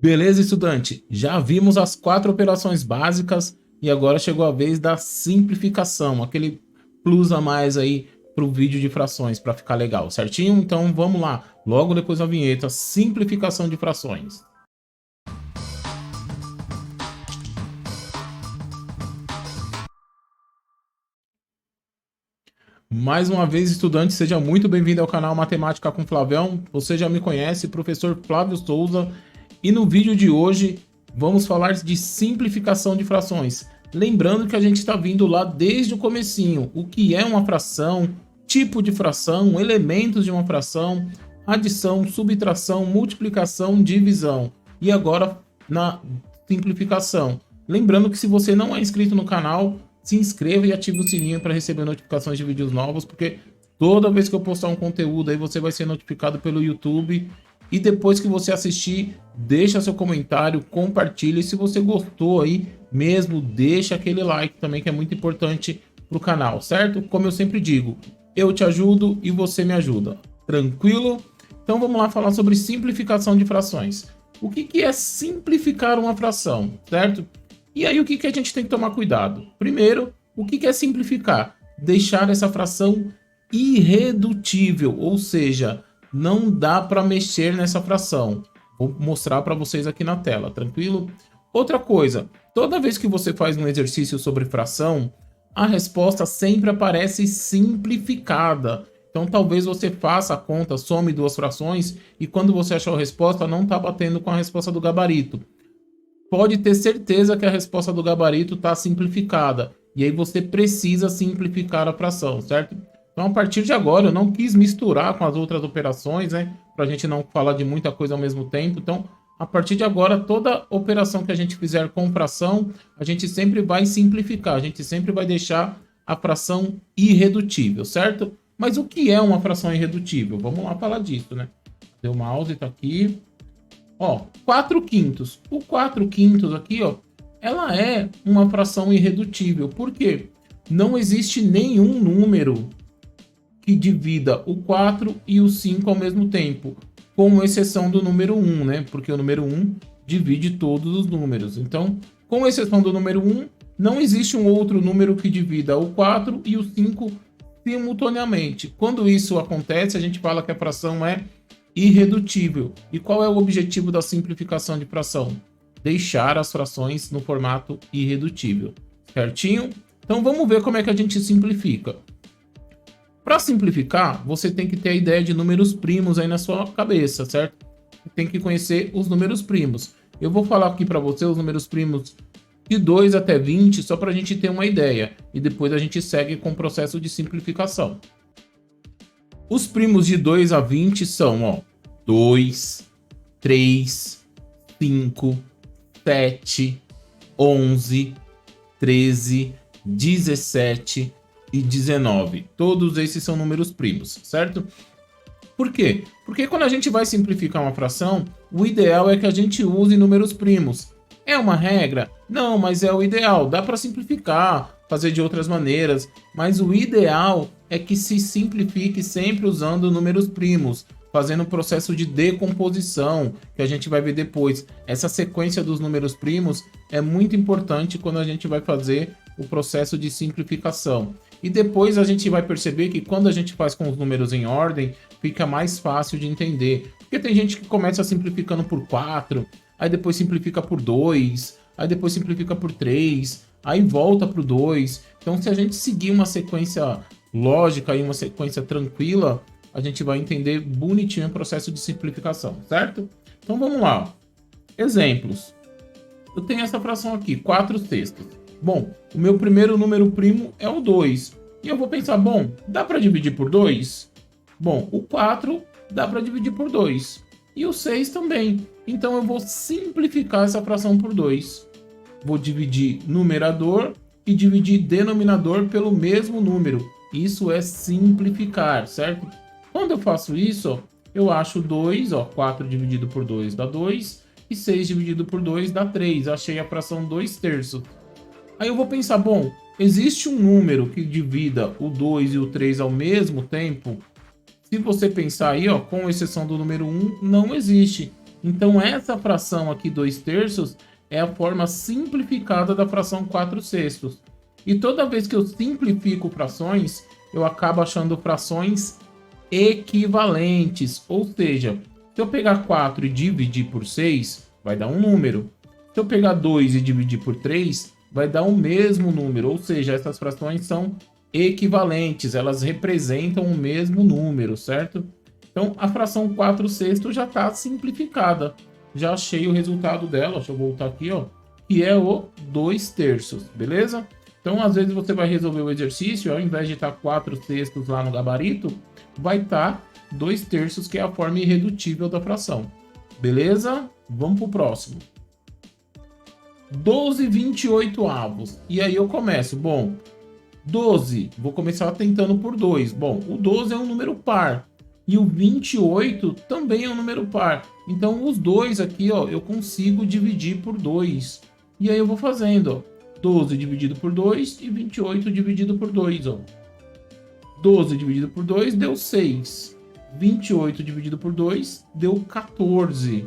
Beleza, estudante? Já vimos as 4 operações básicas e agora chegou a vez da simplificação, aquele plus a mais aí para o vídeo de frações para ficar legal, certinho? Então vamos lá, logo depois da vinheta, simplificação de frações. Mais uma vez, estudante, seja muito bem-vindo ao canal Matemática com Flavião. Você já me conhece, professor Flávio Souza. E no vídeo de hoje, vamos falar de simplificação de frações. Lembrando que a gente está vindo lá desde o comecinho. O que é uma fração, tipo de fração, elementos de uma fração, adição, subtração, multiplicação, divisão. E agora na simplificação. Lembrando que se você não é inscrito no canal, se inscreva e ative o sininho para receber notificações de vídeos novos, porque toda vez que eu postar um conteúdo aí você vai ser notificado pelo YouTube. E depois que você assistir, deixa seu comentário, compartilhe. Se você gostou aí mesmo, deixa aquele like também, que é muito importante para o canal, certo? Como eu sempre digo, eu te ajudo e você me ajuda. Tranquilo? Então vamos lá falar sobre simplificação de frações. O que é simplificar uma fração, certo? E aí o que a gente tem que tomar cuidado? Primeiro, o que é simplificar? Deixar essa fração irredutível, ou seja, não dá para mexer nessa fração. Vou mostrar para vocês aqui na tela, tranquilo? Outra coisa, toda vez que você faz um exercício sobre fração, a resposta sempre aparece simplificada. Então talvez você faça a conta, some duas frações e quando você achar a resposta não está batendo com a resposta do gabarito. Pode ter certeza que a resposta do gabarito está simplificada. E aí você precisa simplificar a fração, certo? Então, a partir de agora, eu não quis misturar com as outras operações, né? Para a gente não falar de muita coisa ao mesmo tempo. Então, a partir de agora, toda operação que a gente fizer com fração, a gente sempre vai simplificar. A gente sempre vai deixar a fração irredutível, certo? Mas o que é uma fração irredutível? Vamos lá falar disso, né? O mouse está aqui. Ó, 4 quintos. O 4 quintos aqui, ó, ela é uma fração irredutível. Por quê? Não existe nenhum número que divida o 4 e o 5 ao mesmo tempo, com exceção do número 1, né? Porque o número 1 divide todos os números. Então, com exceção do número 1, não existe um outro número que divida o 4 e o 5 simultaneamente. Quando isso acontece, a gente fala que a fração é irredutível. E qual é o objetivo da simplificação de fração? Deixar as frações no formato irredutível, certinho? Então vamos ver como é que a gente simplifica. Para simplificar, você tem que ter a ideia de números primos aí na sua cabeça, certo? Tem que conhecer os números primos. Eu vou falar aqui para você os números primos de 2 até 20, só para a gente ter uma ideia. E depois a gente segue com o processo de simplificação. Os primos de 2 a 20 são, ó, 2, 3, 5, 7, 11, 13, 17 e 19. Todos esses são números primos, certo? Por quê? Porque quando a gente vai simplificar uma fração, o ideal é que a gente use números primos. É uma regra? Não, mas é o ideal. Dá para simplificar, fazer de outras maneiras, mas o ideal é que se simplifique sempre usando números primos, fazendo um processo de decomposição, que a gente vai ver depois. Essa sequência dos números primos é muito importante quando a gente vai fazer o processo de simplificação. E depois a gente vai perceber que quando a gente faz com os números em ordem, fica mais fácil de entender. Porque tem gente que começa simplificando por 4, aí depois simplifica por 2, aí depois simplifica por 3, aí volta para o 2. Então, se a gente seguir uma sequência lógica e uma sequência tranquila, a gente vai entender bonitinho o processo de simplificação, certo? Então, vamos lá. Exemplos. Eu tenho essa fração aqui, 4/6. Bom, o meu primeiro número primo é o 2. E eu vou pensar, bom, dá para dividir por 2? Bom, o 4 dá para dividir por 2. E o 6 também. Então, eu vou simplificar essa fração por 2. Vou dividir numerador e dividir denominador pelo mesmo número. Isso é simplificar, certo? Quando eu faço isso, ó, eu acho 2, ó, 4 dividido por 2 dá 2, e 6 dividido por 2 dá 3. Achei a fração 2/3. Aí eu vou pensar, bom, existe um número que divida o 2 e o 3 ao mesmo tempo? Se você pensar aí, ó, com exceção do número 1, não existe. Então essa fração aqui 2/3 é a forma simplificada da fração 4/6. E toda vez que eu simplifico frações, eu acabo achando frações equivalentes. Ou seja, se eu pegar 4 e dividir por 6, vai dar um número. Se eu pegar 2 e dividir por 3, vai dar o mesmo número. Ou seja, essas frações são equivalentes, elas representam o mesmo número, certo? Então, a fração 4/6 já está simplificada. Já achei o resultado dela, deixa eu voltar aqui, ó, que é o 2/3, beleza? Então, às vezes você vai resolver o exercício, ao invés de estar 4/6 lá no gabarito, vai estar 2/3, que é a forma irredutível da fração. Beleza? Vamos para o próximo. 12/28. E aí eu começo, bom, 12, vou começar tentando por 2. Bom, o 12 é um número par. E o 28 também é um número par. Então, os dois aqui, ó, eu consigo dividir por 2. E aí eu vou fazendo, ó. 12 dividido por 2 e 28 dividido por 2, ó. 12 dividido por 2 deu 6. 28 dividido por 2 deu 14.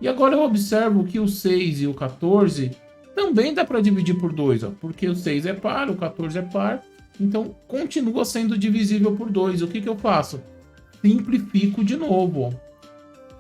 E agora eu observo que o 6 e o 14 também dá para dividir por 2, ó, porque o 6 é par, o 14 é par. Então, continua sendo divisível por 2. O que eu faço? Simplifico de novo.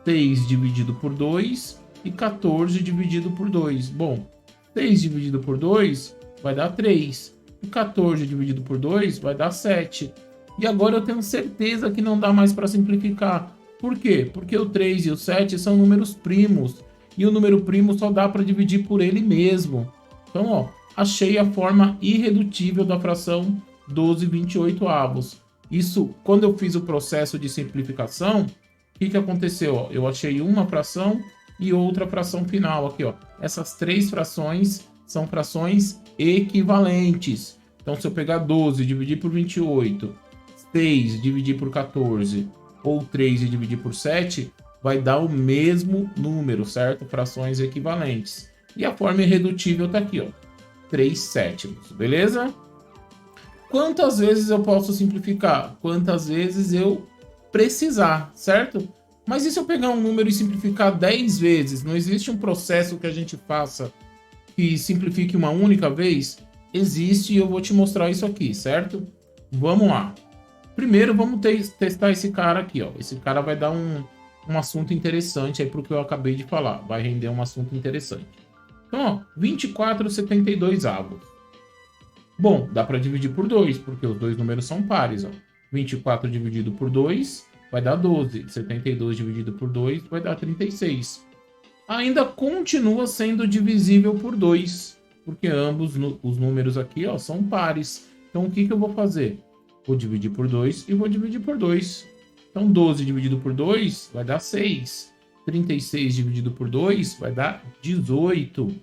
6 dividido por 2 e 14 dividido por 2. Bom, 6 dividido por 2 vai dar 3. E 14 dividido por 2 vai dar 7. E agora eu tenho certeza que não dá mais para simplificar. Por quê? Porque o 3 e o 7 são números primos. E o número primo só dá para dividir por ele mesmo. Então, ó, achei a forma irredutível da fração 12/28. Isso, quando eu fiz o processo de simplificação, o que aconteceu? Ó, eu achei uma fração e outra fração final aqui, ó. Essas três frações são frações equivalentes. Então, se eu pegar 12 e dividir por 28, 6 e dividir por 14, ou 3 e dividir por 7, vai dar o mesmo número, certo? Frações equivalentes. E a forma irredutível tá aqui, ó. 3/7, beleza? Quantas vezes eu posso simplificar? Quantas vezes eu precisar, certo? Mas e se eu pegar um número e simplificar 10 vezes? Não existe um processo que a gente faça que simplifique uma única vez? Existe e eu vou te mostrar isso aqui, certo? Vamos lá. Primeiro, vamos testar esse cara aqui, ó. Esse cara vai dar um assunto interessante aí pro que eu acabei de falar. Vai render um assunto interessante. Então, ó, 24/72. Bom, dá para dividir por 2, porque os dois números são pares, ó. 24 dividido por 2 vai dar 12. 72 dividido por 2 vai dar 36. Ainda continua sendo divisível por 2, porque ambos os números aqui, ó, são pares. Então, o que eu vou fazer? Vou dividir por 2 e vou dividir por 2. Então, 12 dividido por 2 vai dar 6. 36 dividido por 2 vai dar 18.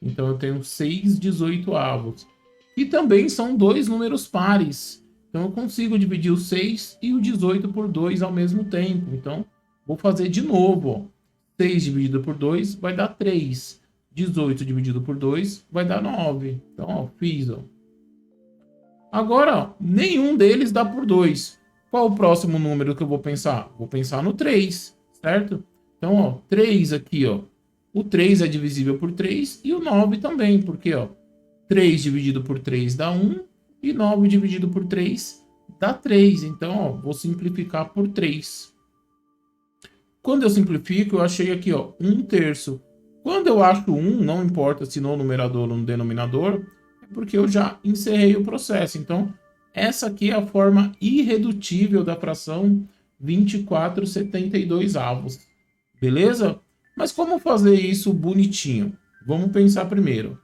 Então, eu tenho 6/18. E também são dois números pares. Então, eu consigo dividir o 6 e o 18 por 2 ao mesmo tempo. Então, vou fazer de novo. Ó. 6 dividido por 2 vai dar 3. 18 dividido por 2 vai dar 9. Então, ó, fiz. Ó. Agora, ó, nenhum deles dá por 2. Qual o próximo número que eu vou pensar? Vou pensar no 3, certo? Então, ó, 3 aqui, ó. O 3 é divisível por 3 e o 9 também, porque, ó, 3 dividido por 3 dá 1 e 9 dividido por 3 dá 3. Então, ó, vou simplificar por 3. Quando eu simplifico, eu achei aqui, ó, 1/3. Quando eu acho 1, não importa se no numerador ou no denominador, é porque eu já encerrei o processo. Então, essa aqui é a forma irredutível da fração 24/72. Beleza? Mas como fazer isso bonitinho? Vamos pensar primeiro.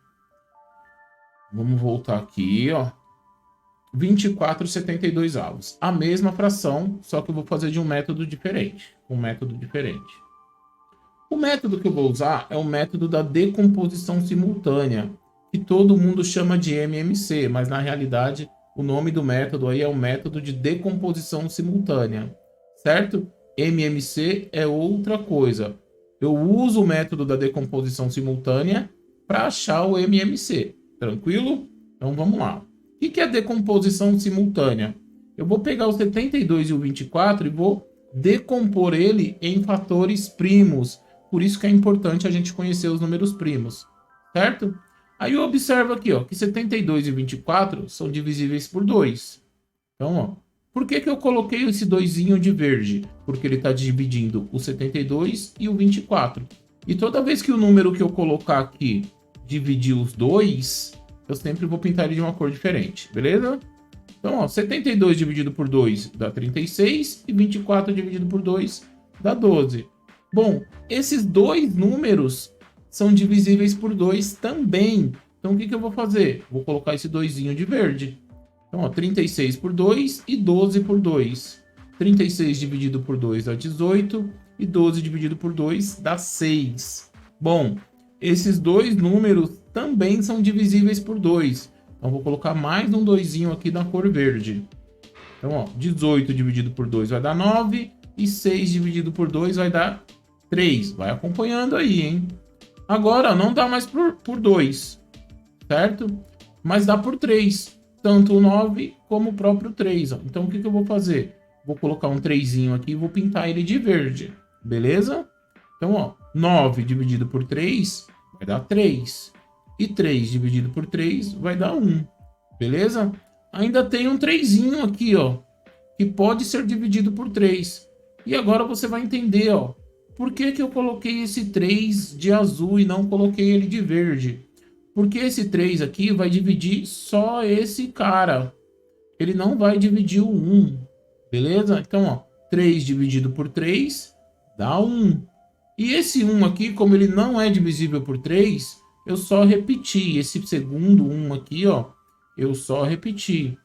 Vamos voltar aqui, ó. 24/72. A mesma fração, só que eu vou fazer de um método diferente. Um método diferente. O método que eu vou usar é o método da decomposição simultânea, que todo mundo chama de MMC, mas na realidade o nome do método aí é o método de decomposição simultânea, certo? MMC é outra coisa. Eu uso o método da decomposição simultânea para achar o MMC. Tranquilo? Então vamos lá. O que é decomposição simultânea? Eu vou pegar o 72 e o 24 e vou decompor ele em fatores primos, Por isso que é importante a gente conhecer os números primos, certo? Aí eu observo aqui, ó, que 72 e 24 são divisíveis por 2. Então, ó, por que eu coloquei esse doisinho de verde? Porque ele está dividindo o 72 e o 24. E toda vez que o número que eu colocar aqui dividir os dois, eu sempre vou pintar ele de uma cor diferente, beleza? Então, ó, 72 dividido por 2 dá 36 e 24 dividido por 2 dá 12. Bom, esses dois números são divisíveis por 2 também. Então, o que eu vou fazer? Vou colocar esse doisinho de verde. Então, ó, 36 por 2 e 12 por 2. 36 dividido por 2 dá 18 e 12 dividido por 2 dá 6. Bom, esses dois números também são divisíveis por 2. Então, vou colocar mais um doisinho aqui na cor verde. Então, ó, 18 dividido por 2 vai dar 9 e 6 dividido por 2 vai dar 3. Vai acompanhando aí, hein? Agora, não dá mais por 2, certo? Mas dá por 3. Tanto o 9 como o próprio 3. Ó. Então, o que eu vou fazer? Vou colocar um 3zinho aqui e vou pintar ele de verde. Beleza? Então, ó, 9 dividido por 3 vai dar 3. E 3 dividido por 3 vai dar 1. Beleza? Ainda tem um 3zinho aqui, ó, que pode ser dividido por 3. E agora você vai entender, ó, por que eu coloquei esse 3 de azul e não coloquei ele de verde. Porque esse 3 aqui vai dividir só esse cara. Ele não vai dividir o 1. Beleza? Então, ó, 3 dividido por 3 dá 1. E esse 1 aqui, como ele não é divisível por 3, eu só repeti. Esse segundo 1 aqui, ó, eu só repeti.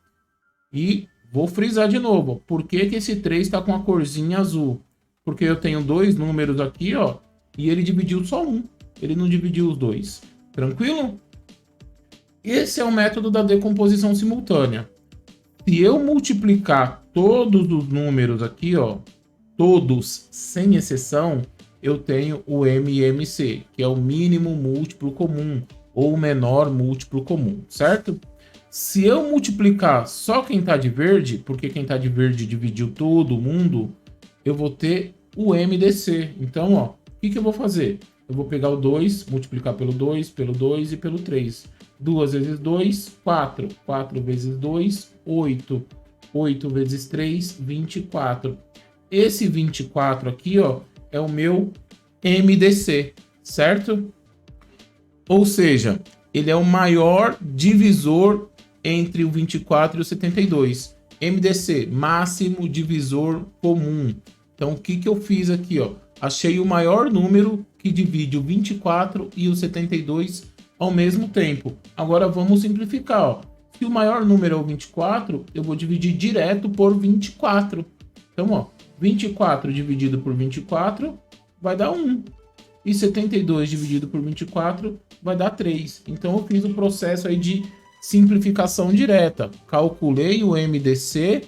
E vou frisar de novo. Por que esse 3 está com a corzinha azul? Porque eu tenho dois números aqui, ó, e ele dividiu só um. Ele não dividiu os dois. Tranquilo? Esse é o método da decomposição simultânea. Se eu multiplicar todos os números aqui, ó, todos sem exceção, eu tenho o MMC, que é o mínimo múltiplo comum ou o menor múltiplo comum, certo? Se eu multiplicar só quem está de verde, porque quem está de verde dividiu todo mundo, eu vou ter o MDC. Então, ó, o que eu vou fazer? Eu vou pegar o 2, multiplicar pelo 2 e pelo 3. 2 vezes 2, 4. 4 vezes 2, 8. 8 vezes 3, 24. Esse 24 aqui, ó, é o meu MDC, certo? Ou seja, ele é o maior divisor entre o 24 e o 72. MDC, máximo divisor comum. Então, o que eu fiz aqui, ó? Achei o maior número que divide o 24 e o 72 ao mesmo tempo. Agora, vamos simplificar, ó. Se o maior número é o 24, eu vou dividir direto por 24. Então, ó, 24 dividido por 24 vai dar 1. E 72 dividido por 24 vai dar 3. Então, eu fiz o processo aí de simplificação direta. Calculei o MDC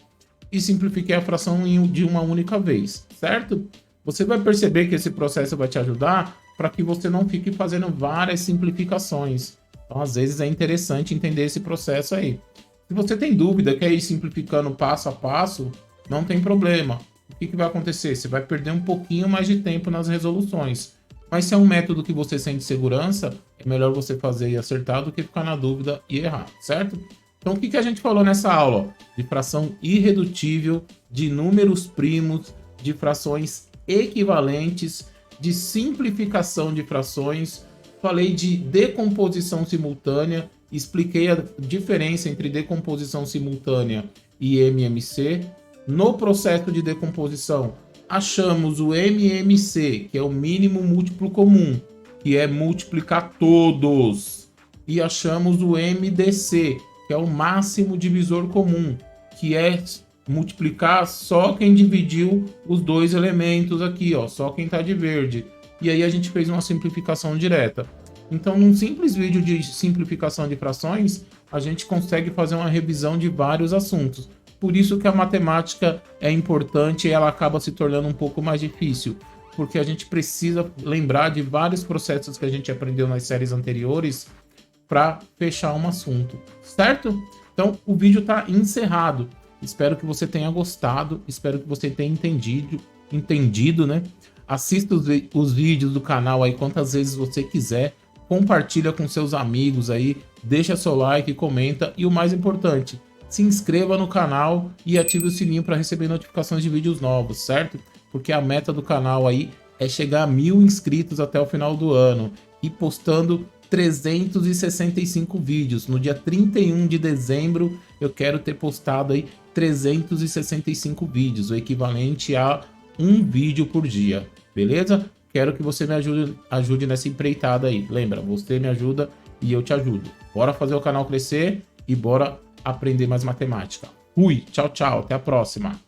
e simplifiquei a fração de uma única vez, certo? Você vai perceber que esse processo vai te ajudar para que você não fique fazendo várias simplificações. Então, às vezes, é interessante entender esse processo aí. Se você tem dúvida, quer ir simplificando passo a passo, não tem problema. O que vai acontecer? Você vai perder um pouquinho mais de tempo nas resoluções. Mas se é um método que você sente segurança, é melhor você fazer e acertar do que ficar na dúvida e errar, certo? Então, o que a gente falou nessa aula? De fração irredutível, de números primos, de frações equivalentes, de simplificação de frações. Falei de decomposição simultânea, expliquei a diferença entre decomposição simultânea e MMC. No processo de decomposição, achamos o MMC, que é o mínimo múltiplo comum, que é multiplicar todos. E achamos o MDC, que é o máximo divisor comum, que é multiplicar só quem dividiu os dois elementos aqui, ó, só quem está de verde. E aí a gente fez uma simplificação direta. Então, num simples vídeo de simplificação de frações, a gente consegue fazer uma revisão de vários assuntos. Por isso que a matemática é importante e ela acaba se tornando um pouco mais difícil, porque a gente precisa lembrar de vários processos que a gente aprendeu nas séries anteriores para fechar um assunto, certo? Então, o vídeo está encerrado. Espero que você tenha gostado, espero que você tenha entendido, né? Assista os vídeos do canal aí quantas vezes você quiser, compartilha com seus amigos aí, deixa seu like, comenta e o mais importante, se inscreva no canal e ative o sininho para receber notificações de vídeos novos, certo? Porque a meta do canal aí é chegar a 1000 inscritos até o final do ano e postando 365 vídeos. No dia 31 de dezembro eu quero ter postado aí 365 vídeos, o equivalente a um vídeo por dia, beleza? Quero que você me ajude nessa empreitada aí. Lembra, você me ajuda e eu te ajudo. Bora fazer o canal crescer e bora aprender mais matemática. Fui, tchau, tchau, até a próxima.